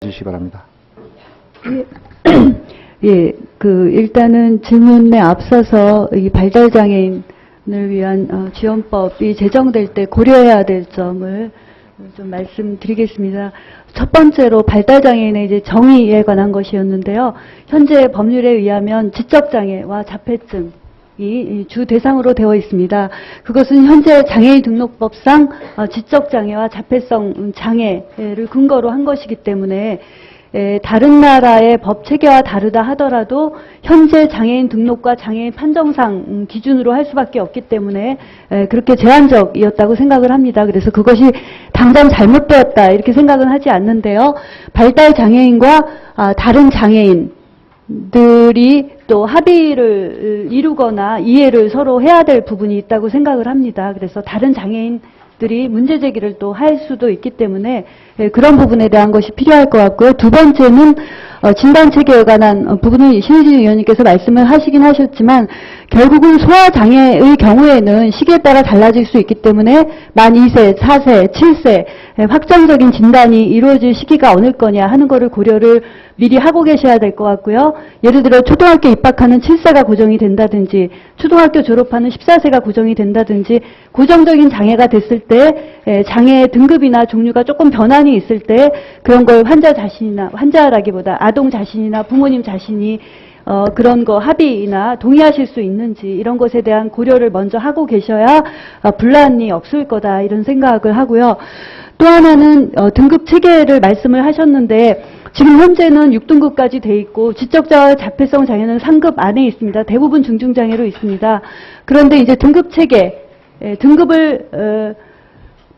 주시기 바랍니다. 예, 일단은 질문에 앞서서 이 발달장애인을 위한 지원법이 제정될 때 고려해야 될 점을 좀 말씀드리겠습니다. 첫 번째로 발달장애인의 이제 정의에 관한 것이었는데요. 현재 법률에 의하면 지적장애와 자폐증이 주 대상으로 되어 있습니다. 그것은 현재 장애인 등록법상 지적장애와 자폐성 장애를 근거로 한 것이기 때문에 다른 나라의 법 체계와 다르다 하더라도 현재 장애인 등록과 장애인 판정상 기준으로 할 수밖에 없기 때문에 그렇게 제한적이었다고 생각을 합니다. 그래서 그것이 당장 잘못되었다 이렇게 생각은 하지 않는데요. 발달 장애인과 다른 장애인들이 또 합의를 이루거나 이해를 서로 해야 될 부분이 있다고 생각을 합니다. 그래서 다른 장애인들이 문제 제기를 또 할 수도 있기 때문에 그런 부분에 대한 것이 필요할 것 같고요. 두 번째는 진단체계에 관한 부분은 신의진 의원님께서 말씀을 하시긴 하셨지만 결국은 소아장애의 경우에는 시기에 따라 달라질 수 있기 때문에 만 2세, 4세, 7세 확정적인 진단이 이루어질 시기가 어느 거냐 하는 거를 고려를 미리 하고 계셔야 될 것 같고요. 예를 들어 초등학교 입학하는 7세가 고정이 된다든지 초등학교 졸업하는 14세가 고정이 된다든지 고정적인 장애가 됐을 때 장애의 등급이나 종류가 조금 변환이 있을 때 그런 걸 환자 자신이나 환자라기보다 아동 자신이나 부모님 자신이 그런 거 합의나 동의하실 수 있는지 이런 것에 대한 고려를 먼저 하고 계셔야 분란이 없을 거다 이런 생각을 하고요. 또 하나는 등급 체계를 말씀을 하셨는데 지금 현재는 6등급까지 돼 있고 지적자와 자폐성 장애는 상급 안에 있습니다. 대부분 중증장애로 있습니다. 그런데 이제 등급 체계, 등급을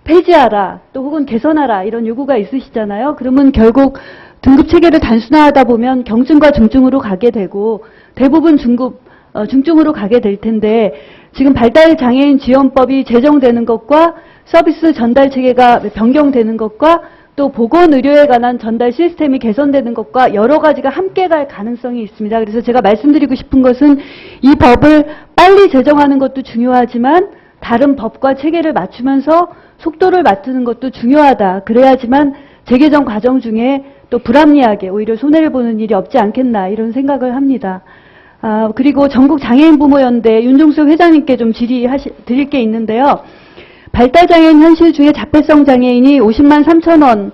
폐지하라 또 혹은 개선하라 이런 요구가 있으시잖아요. 그러면 결국 등급 체계를 단순화하다 보면 경증과 중증으로 가게 되고 대부분 중증으로 가게 될 텐데 지금 발달장애인 지원법이 제정되는 것과 서비스 전달 체계가 변경되는 것과 또 보건의료에 관한 전달 시스템이 개선되는 것과 여러 가지가 함께 갈 가능성이 있습니다. 그래서 제가 말씀드리고 싶은 것은 이 법을 빨리 제정하는 것도 중요하지만 다른 법과 체계를 맞추면서 속도를 맞추는 것도 중요하다. 그래야지만 재개정 과정 중에 또 불합리하게 오히려 손해를 보는 일이 없지 않겠나 이런 생각을 합니다. 그리고 전국장애인부모연대 윤종숙 회장님께 좀 드릴 게 있는데요. 발달장애인 현실 중에 자폐성 장애인이 50만 3천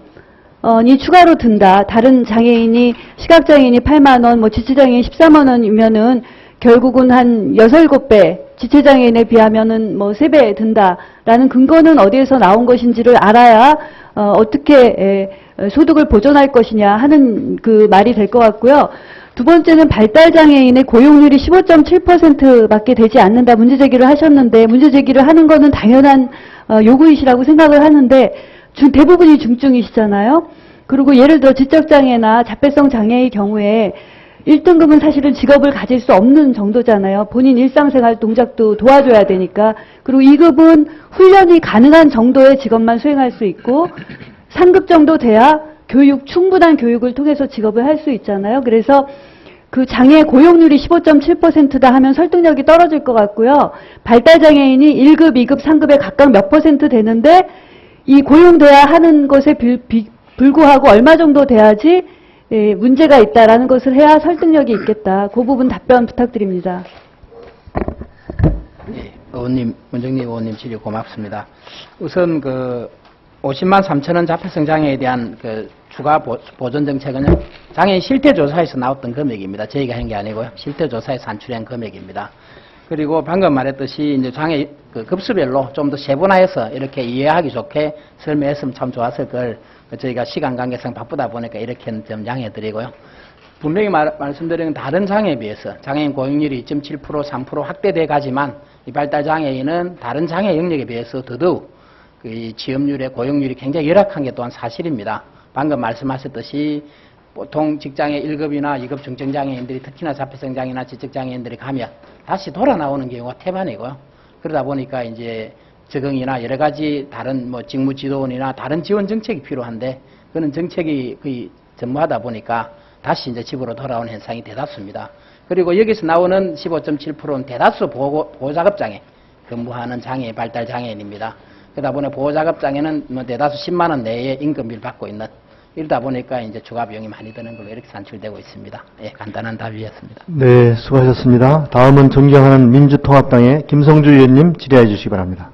원이 추가로 든다. 다른 장애인이 시각장애인이 8만 원, 뭐 지체장애인 13만 원이면은 결국은 한 6, 7배, 지체장애인에 비하면은 뭐 3배 든다라는 근거는 어디에서 나온 것인지를 알아야 어떻게 소득을 보존할 것이냐 하는 그 말이 될 것 같고요. 두 번째는 발달장애인의 고용률이 15.7%밖에 되지 않는다 문제 제기를 하셨는데 문제 제기를 하는 거는 당연한 요구이시라고 생각을 하는데 대부분이 중증이시잖아요. 그리고 예를 들어 지적장애나 자폐성 장애의 경우에 1등급은 사실은 직업을 가질 수 없는 정도잖아요. 본인 일상생활 동작도 도와줘야 되니까. 그리고 2급은 훈련이 가능한 정도의 직업만 수행할 수 있고 3급 정도 돼야 충분한 교육을 통해서 직업을 할 수 있잖아요. 그래서 그 장애 고용률이 15.7%다 하면 설득력이 떨어질 것 같고요. 발달장애인이 1급, 2급, 3급에 각각 몇 % 되는데 이 고용돼야 하는 것에 불구하고 얼마 정도 돼야지 문제가 있다라는 것을 해야 설득력이 있겠다. 그 부분 답변 부탁드립니다. 네, 문정리 의원님 질의 고맙습니다. 우선 50만 3천 원 자폐성 장애에 대한 추가 보존 정책은요, 장애인 실태조사에서 나왔던 금액입니다. 저희가 한 게 아니고요. 실태조사에서 산출한 금액입니다. 그리고 방금 말했듯이 이제 장애 급수별로 좀 더 세분화해서 이렇게 이해하기 좋게 설명했으면 참 좋았을 걸 저희가 시간 관계상 바쁘다 보니까 이렇게 좀 양해드리고요. 분명히 말씀드린 다른 장애에 비해서 장애인 고용률이 2.7%, 3% 확대돼 가지만 이 발달장애인은 다른 장애 영역에 비해서 더더욱 이 취업률의 고용률이 굉장히 열악한 게 또한 사실입니다. 방금 말씀하셨듯이 보통 직장의 1급이나 2급 중증장애인들이 특히나 자폐성 장애나 지적장애인들이 가면 다시 돌아 나오는 경우가 태반이고요. 그러다 보니까 이제 적응이나 여러 가지 다른 직무 지도원이나 다른 지원 정책이 필요한데 그런 정책이 거의 전무하다 보니까 다시 이제 집으로 돌아오는 현상이 대다수입니다. 그리고 여기서 나오는 15.7%는 대다수 보호자급장애 근무하는 장애 발달 장애인입니다. 그러다 보니 보호자급장애는 대다수 10만 원 내에 임금비를 받고 있는 이러다 보니까 이제 추가 비용이 많이 드는 걸로 이렇게 산출되고 있습니다. 예, 간단한 답이었습니다. 네, 수고하셨습니다. 다음은 존경하는 민주통합당의 김성주 의원님 질의해 주시기 바랍니다.